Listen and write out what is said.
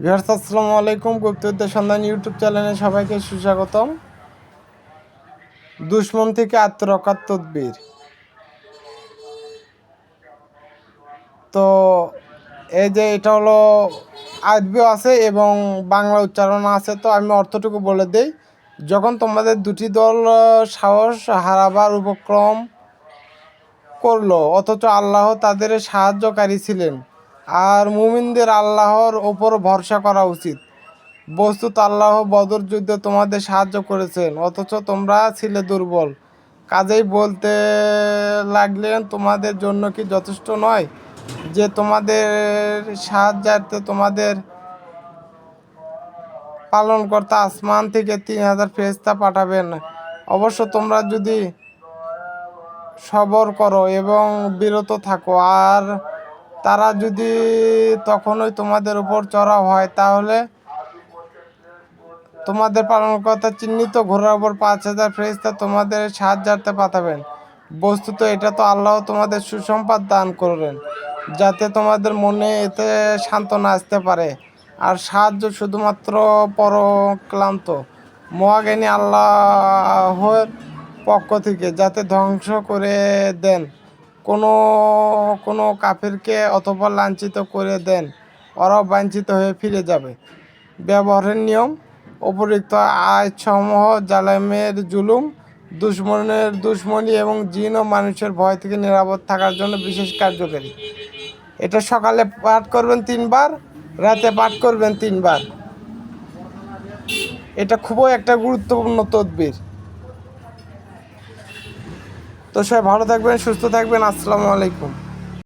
Viewers আসসালামু আলাইকুম। গুপ্তবিদ্যা সন্ধান ইউটিউব চ্যানেলে সবাইকে সুস্বাগতম। দুশমন থেকে আত্মরক্ষার তদবির। তো এই যে এটা হলো আরবিও আছে এবং বাংলা উচ্চারণ আছে। তো আমি অর্থটুকু বলে দিই। যখন তোমাদের দুটি দল সাহস হারাবার উপক্রম করলো, অথচ আল্লাহ তাদের সাহায্যকারী ছিলেন, আর মুমিনদের আল্লাহর ওপর ভরসা করা উচিত। বস্তুত আল্লাহ বদর যুদ্ধে তোমাদের সাহায্য করেছেন, অথচ তোমরা ছিলে দুর্বল। কাজেই বলতে লাগলেন, তোমাদের জন্য কি যথেষ্ট নয় যে তোমাদের সাহায্যার্থে তোমাদের পালনকর্তা আসমান থেকে 3000 ফেরেশতা পাঠাবেন? অবশ্য তোমরা যদি সবর করো এবং বিরত থাকো, আর তারা যদি তখনই তোমাদের উপর চড়াও হয়, তাহলে তোমাদের পালনকর্তা চিহ্নিত ঘোড়ার উপর 5000 ফেরেশতা তোমাদের সাহায্যার্থে পাঠাবেন। বস্তুত এটা তো আল্লাহ তোমাদের সুসংবাদ দান করলেন, যাতে তোমাদের মনে এতে সান্ত্বনা আসতে পারে। আর সাহায্য শুধুমাত্র পরক্লান্ত মহাজ্ঞানী আল্লাহর পক্ষ থেকে, যাতে ধ্বংস করে দেন কোনো কোনো কাফিরকে অথবা লাঞ্ছিত করে দেন, ওরাও বাঞ্ছিত হয়ে ফিরে যাবে। ব্যবহারের নিয়ম: উপরিক্ত আয়াতসমূহ জালেমের জুলুম, দুশমনের দুশমনী এবং জিন ও মানুষের ভয় থেকে নিরাপদ থাকার জন্য বিশেষ কার্যকারী। এটা সকালে পাঠ করবেন 3 বার, রাতে পাঠ করবেন 3 বার। এটা খুবই একটা গুরুত্বপূর্ণ তদবির। তো সবাই ভালো থাকবেন, সুস্থ থাকবেন। আসসালামু আলাইকুম।